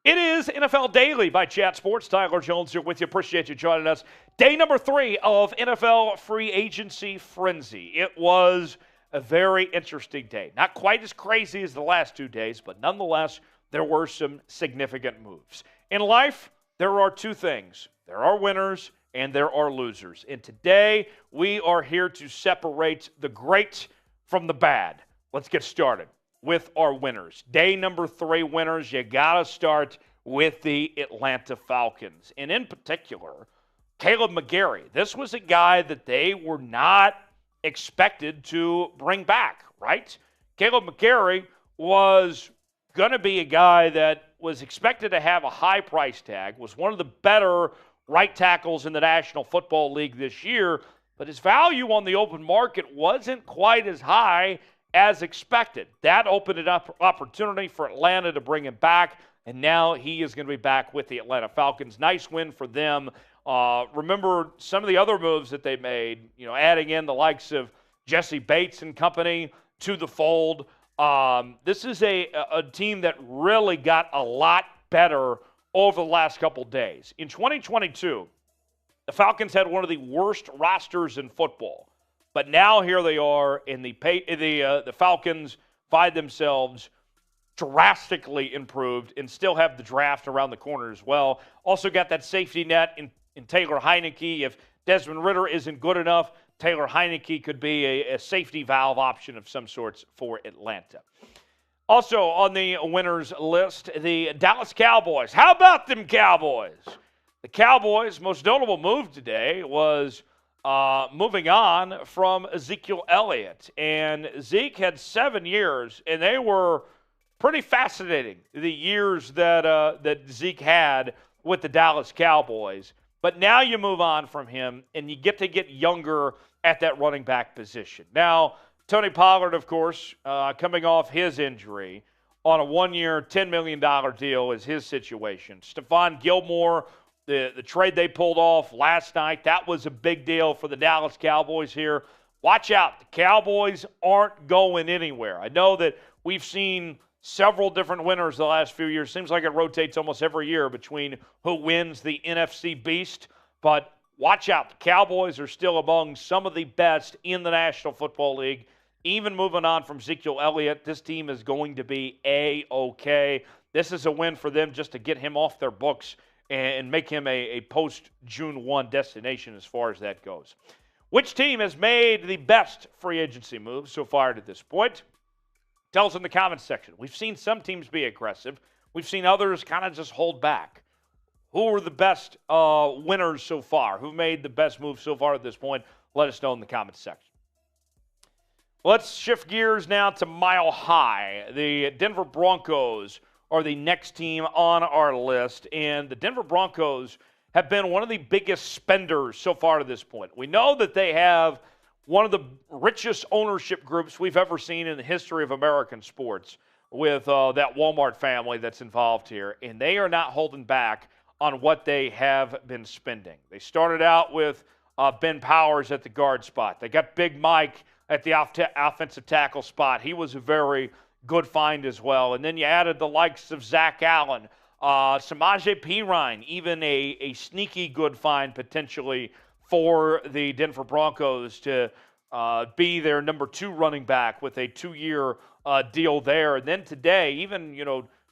It is NFL Daily by Chat Sports. Tyler Jones here with you. Appreciate you joining us. Day number 3 of NFL free agency frenzy. It was a very interesting day. Not quite as crazy as the last 2 days, but nonetheless, there were some significant moves. In life, there are two things. There are winners and there are losers. And today, we are here to separate the great from the bad. Let's get started with our winners. Day number 3 winners, you got to start with the Atlanta Falcons. And in particular, Caleb McGarry. This was a guy that they were not expected to bring back, right? Caleb McGarry was going to be a guy that was expected to have a high price tag, was one of the better right tackles in the National Football League this year, but his value on the open market wasn't quite as high as expected. That opened an opportunity for Atlanta to bring him back, and now he is going to be back with the Atlanta Falcons. Nice win for them. Remember some of the other moves that they made, adding in the likes of Jesse Bates and company to the fold. This is a team that really got a lot better over the last couple days. In 2022, the Falcons had one of the worst rosters in football. But now here they are, and the Falcons find themselves drastically improved and still have the draft around the corner as well. Also got that safety net in Taylor Heineke. If Desmond Ridder isn't good enough, Taylor Heineke could be a safety valve option of some sorts for Atlanta. Also on the winners list, the Dallas Cowboys. How about them Cowboys? The Cowboys' most notable move today was moving on from Ezekiel Elliott. And Zeke had 7 years, and they were pretty fascinating, the years that Zeke had with the Dallas Cowboys. But now you move on from him, and you get to get younger at that running back position. Now, Tony Pollard, of course, coming off his injury on a 1-year, $10 million deal is his situation. Stephon Gilmore, the trade they pulled off last night, that was a big deal for the Dallas Cowboys here. Watch out. The Cowboys aren't going anywhere. I know that we've seen several different winners the last few years. Seems like it rotates almost every year between who wins the NFC Beast. But watch out. The Cowboys are still among some of the best in the National Football League. Even moving on from Ezekiel Elliott, this team is going to be A-OK. This is a win for them just to get him off their books and make him a post-June 1 destination as far as that goes. Which team has made the best free agency moves so far to this point? Tell us in the comments section. We've seen some teams be aggressive. We've seen others kind of just hold back. Who are the best winners so far? Who made the best moves so far at this point? Let us know in the comments section. Let's shift gears now to Mile High. The Denver Broncos are the next team on our list, and the Denver Broncos have been one of the biggest spenders so far to this point. We know that they have one of the richest ownership groups we've ever seen in the history of American sports with that Walmart family that's involved here, and they are not holding back on what they have been spending. They started out with Ben Powers at the guard spot. They got Big Mike at the offensive tackle spot. He was a very good find as well. And then you added the likes of Zach Allen, Samaje Perine, even a sneaky good find potentially for the Denver Broncos to be their number 2 running back with a 2-year deal there. And then today, even,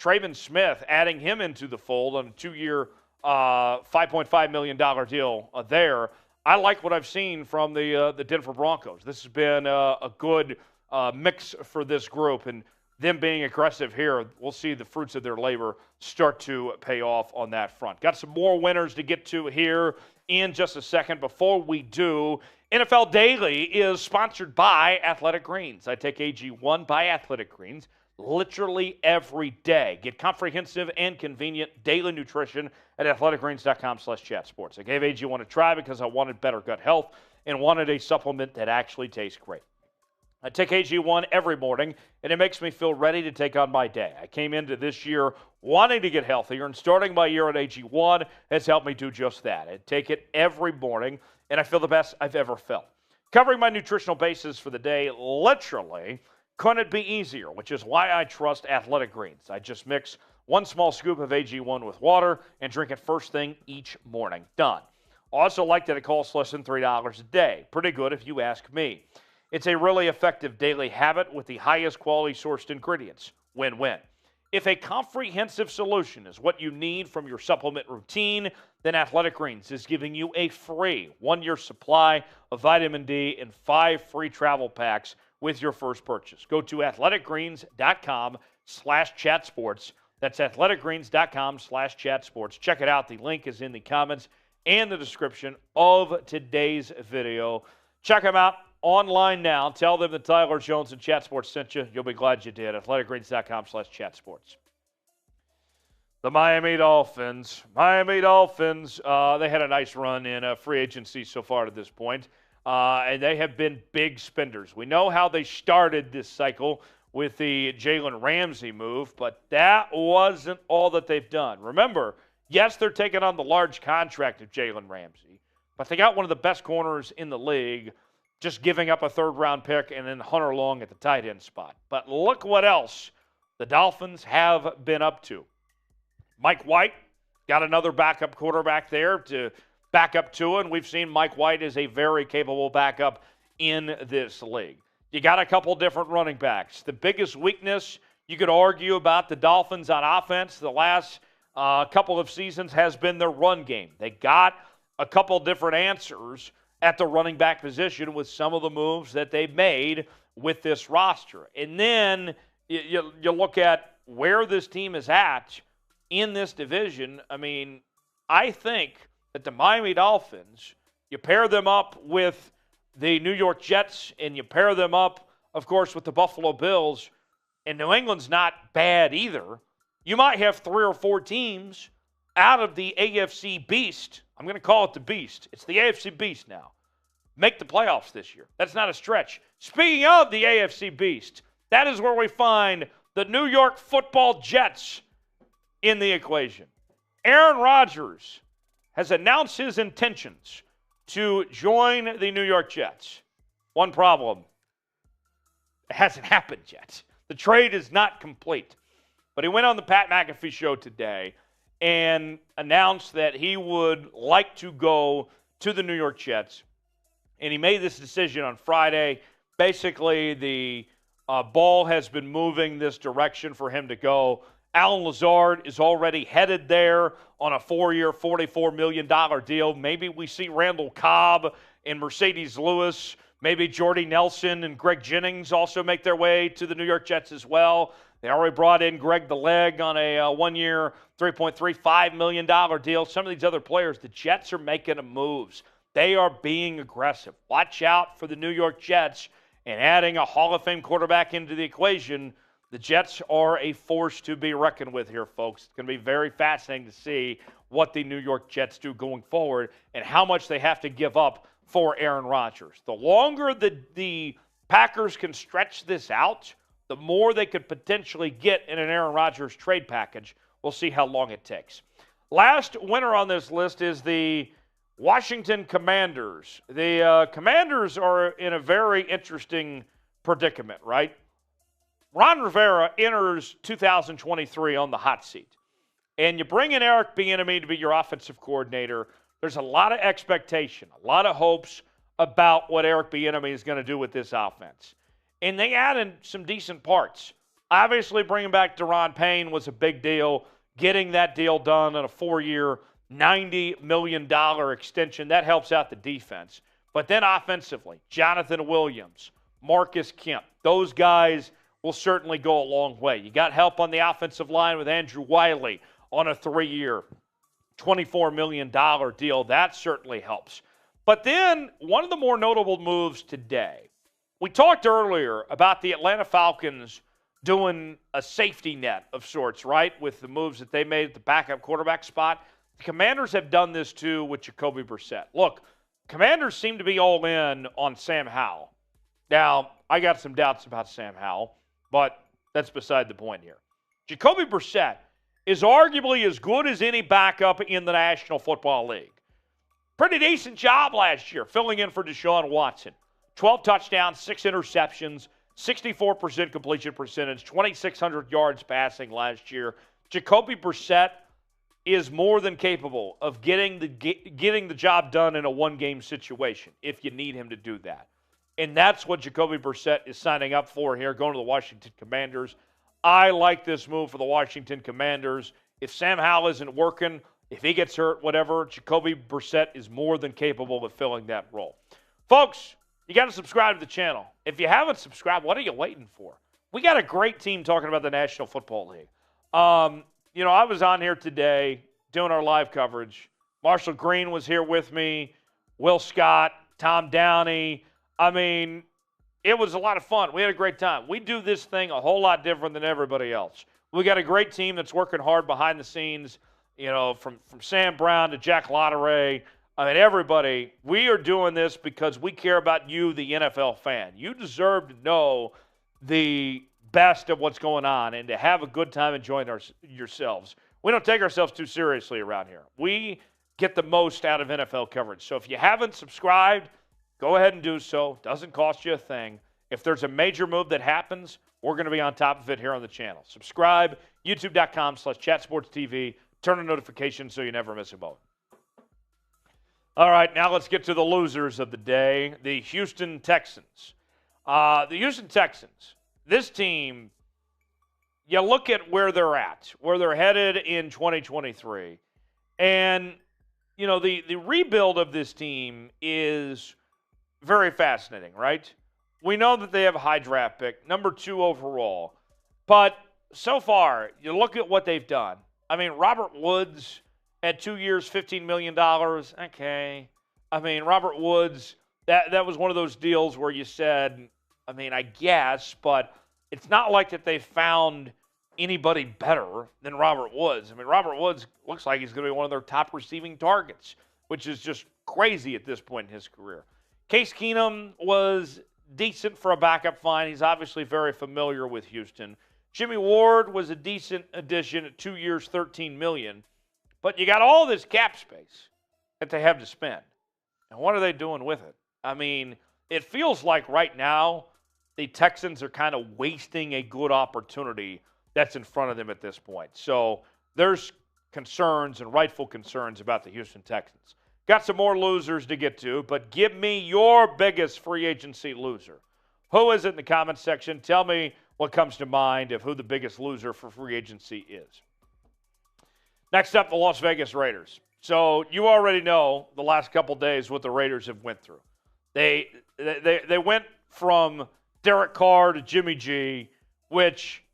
Traven Smith, adding him into the fold on a 2-year, $5.5 million deal there. I like what I've seen from the Denver Broncos. This has been a good mix for this group, and them being aggressive here, we'll see the fruits of their labor start to pay off on that front. Got some more winners to get to here in just a second. Before we do, NFL Daily is sponsored by Athletic Greens. I take AG1 by Athletic Greens literally every day. Get comprehensive and convenient daily nutrition at athleticgreens.com/chatsports. I gave AG1 a try because I wanted better gut health and wanted a supplement that actually tastes great. I take AG1 every morning, and it makes me feel ready to take on my day. I came into this year wanting to get healthier, and starting my year at AG1 has helped me do just that. I take it every morning, and I feel the best I've ever felt. Covering my nutritional basis for the day, literally, couldn't be easier, which is why I trust Athletic Greens. I just mix 1 small scoop of AG1 with water and drink it first thing each morning. Done. Also like that it costs less than $3 a day. Pretty good if you ask me. It's a really effective daily habit with the highest quality sourced ingredients. Win-win. If a comprehensive solution is what you need from your supplement routine, then Athletic Greens is giving you a free 1-year supply of vitamin D and 5 free travel packs with your first purchase. Go to athleticgreens.com/chatsports. That's athleticgreens.com/chatsports. Check it out. The link is in the comments and the description of today's video. Check them out online now. Tell them that Tyler Jones and Chat Sports sent you. You'll be glad you did. athleticgreens.com/chatsports. The Miami Dolphins. They had a nice run in free agency so far to this point, and they have been big spenders. We know how they started this cycle with the Jalen Ramsey move, but that wasn't all that they've done. Remember, yes, they're taking on the large contract of Jalen Ramsey, but they got one of the best corners in the league, just giving up a third-round pick and then Hunter Long at the tight end spot. But look what else the Dolphins have been up to. Mike White got another backup quarterback there to back up Tua, and we've seen Mike White is a very capable backup in this league. You got a couple different running backs. The biggest weakness you could argue about the Dolphins on offense the last couple of seasons has been their run game. They got a couple different answers at the running back position with some of the moves that they've made with this roster. And then you look at where this team is at in this division. I mean, I think that the Miami Dolphins, you pair them up with the New York Jets and you pair them up, of course, with the Buffalo Bills, and New England's not bad either. You might have 3 or 4 teams out of the AFC Beast. I'm going to call it the Beast. It's the AFC Beast now. Make the playoffs this year. That's not a stretch. Speaking of the AFC Beast, that is where we find the New York Football Jets in the equation. Aaron Rodgers has announced his intentions to join the New York Jets. One problem, it hasn't happened yet. The trade is not complete. But he went on the Pat McAfee show today and announced that he would like to go to the New York Jets. And he made this decision on Friday. Basically, the ball has been moving this direction for him to go. Alan Lazard is already headed there on a 4-year, $44 million deal. Maybe we see Randall Cobb and Mercedes Lewis. Maybe Jordy Nelson and Greg Jennings also make their way to the New York Jets as well. They already brought in Greg the Leg on a 1-year, $3.35 million deal. Some of these other players, the Jets are making moves. They are being aggressive. Watch out for the New York Jets, and adding a Hall of Fame quarterback into the equation. The Jets are a force to be reckoned with here, folks. It's going to be very fascinating to see what the New York Jets do going forward and how much they have to give up for Aaron Rodgers. The longer the Packers can stretch this out, the more they could potentially get in an Aaron Rodgers trade package. We'll see how long it takes. Last winner on this list is the Washington Commanders. The Commanders are in a very interesting predicament, right? Ron Rivera enters 2023 on the hot seat. And you bring in Eric Bieniemy to be your offensive coordinator. There's a lot of expectation, a lot of hopes about what Eric Bieniemy is going to do with this offense. And they added some decent parts. Obviously, bringing back Daron Payne was a big deal. Getting that deal done on a 4-year, $90 million extension, that helps out the defense. But then offensively, Jonathan Williams, Marcus Kemp, those guys will certainly go a long way. You got help on the offensive line with Andrew Wiley on a 3-year, $24 million deal. That certainly helps. But then one of the more notable moves today, we talked earlier about the Atlanta Falcons doing a safety net of sorts, right, with the moves that they made at the backup quarterback spot. The Commanders have done this too with Jacoby Brissett. Look, Commanders seem to be all in on Sam Howell. Now, I got some doubts about Sam Howell, but that's beside the point here. Jacoby Brissett is arguably as good as any backup in the National Football League. Pretty decent job last year filling in for Deshaun Watson. 12 touchdowns, 6 interceptions, 64% completion percentage, 2,600 yards passing last year, Jacoby Brissett is more than capable of getting the job done in a one-game situation if you need him to do that. And that's what Jacoby Brissett is signing up for here, going to the Washington Commanders. I like this move for the Washington Commanders. If Sam Howell isn't working, if he gets hurt, whatever, Jacoby Brissett is more than capable of filling that role. Folks, you got to subscribe to the channel. If you haven't subscribed, what are you waiting for? We got a great team talking about the National Football League. I was on here today doing our live coverage. Marshall Green was here with me, Will Scott, Tom Downey. I mean, it was a lot of fun. We had a great time. We do this thing a whole lot different than everybody else. We got a great team that's working hard behind the scenes, from Sam Brown to Jack Lotteray. I mean, everybody, we are doing this because we care about you, the NFL fan. You deserve to know the best of what's going on and to have a good time enjoying yourselves. We don't take ourselves too seriously around here. We get the most out of NFL coverage. So if you haven't subscribed, go ahead and do so. Doesn't cost you a thing. If there's a major move that happens, we're going to be on top of it here on the channel. Subscribe, youtube.com/chatsportstv. Turn on notifications so you never miss a moment. All right, now let's get to the losers of the day, the Houston Texans. The Houston Texans, this team, you look at where they're at, where they're headed in 2023, and, the rebuild of this team is very fascinating, right? We know that they have a high draft pick, number 2 overall, but so far, you look at what they've done. I mean, Robert Woods at 2 years, $15 million. Okay. I mean, Robert Woods, that was one of those deals where you said, I mean, I guess, but it's not like that they found anybody better than Robert Woods. I mean, Robert Woods looks like he's going to be one of their top receiving targets, which is just crazy at this point in his career. Case Keenum was decent for a backup fine. He's obviously very familiar with Houston. Jimmy Ward was a decent addition at 2 years, $13 million. But you got all this cap space that they have to spend. And what are they doing with it? I mean, it feels like right now the Texans are kind of wasting a good opportunity that's in front of them at this point. So there's concerns and rightful concerns about the Houston Texans. Got some more losers to get to, but give me your biggest free agency loser. Who is it in the comments section? Tell me what comes to mind of who the biggest loser for free agency is. Next up, the Las Vegas Raiders. So you already know the last couple days what the Raiders have went through. They went from Derek Carr to Jimmy G, which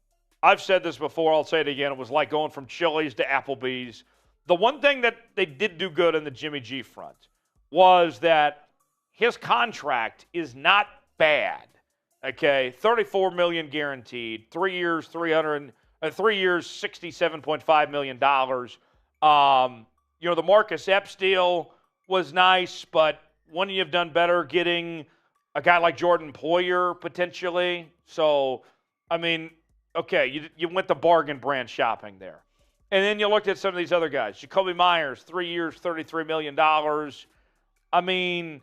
I've said this before, I'll say it again. It was like going from Chili's to Applebee's. The one thing that they did do good in the Jimmy G front was that his contract is not bad. Okay, $34 million guaranteed, 3 years, $67.5 million. The Marcus Epps deal was nice, but wouldn't you have done better getting a guy like Jordan Poyer potentially? So, I mean, okay, you went the bargain brand shopping there. And then you looked at some of these other guys. Jacoby Myers, 3 years, $33 million. I mean,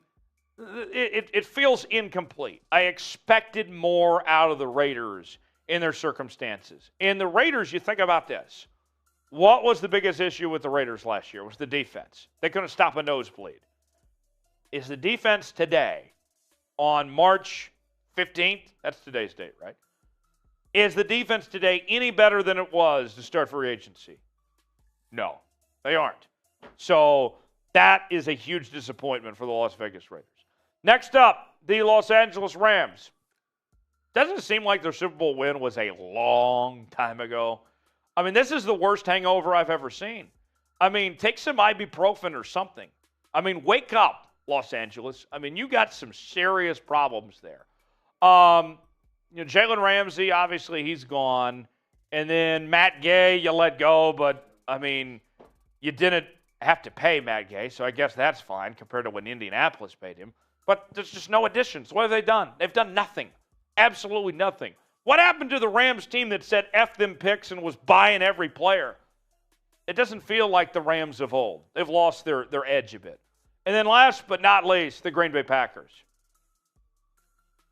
it feels incomplete. I expected more out of the Raiders in their circumstances. And the Raiders, you think about this. What was the biggest issue with the Raiders last year? It was the defense. They couldn't stop a nosebleed. Is the defense today, on March 15th, that's today's date, right? Is the defense today any better than it was to start free agency? No, they aren't. So that is a huge disappointment for the Las Vegas Raiders. Next up, the Los Angeles Rams. Doesn't it seem like their Super Bowl win was a long time ago? I mean, this is the worst hangover I've ever seen. I mean, take some ibuprofen or something. I mean, wake up, Los Angeles. I mean, you got some serious problems there. Jalen Ramsey, obviously, he's gone. And then Matt Gay, you let go. But, I mean, you didn't have to pay Matt Gay, so I guess that's fine compared to when Indianapolis paid him. But there's just no additions. What have they done? They've done nothing. Absolutely nothing. What happened to the Rams team that said F them picks and was buying every player? It doesn't feel like the Rams of old. They've lost their edge a bit. And then last but not least, the Green Bay Packers.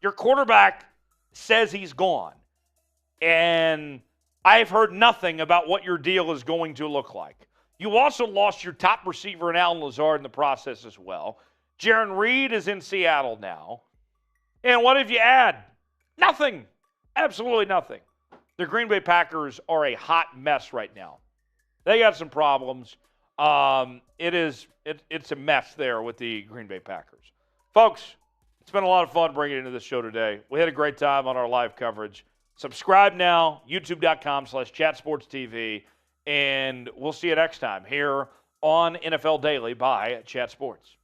Your quarterback says he's gone. And I have heard nothing about what your deal is going to look like. You also lost your top receiver in Alan Lazard in the process as well. Jaron Reed is in Seattle now. And what have you add? Nothing. Absolutely nothing. The Green Bay Packers are a hot mess right now. They got some problems. It's a mess there with the Green Bay Packers. Folks, it's been a lot of fun bringing it into the show today. We had a great time on our live coverage. Subscribe now, youtube.com/chatsportstv, and we'll see you next time here on NFL Daily by Chat Sports.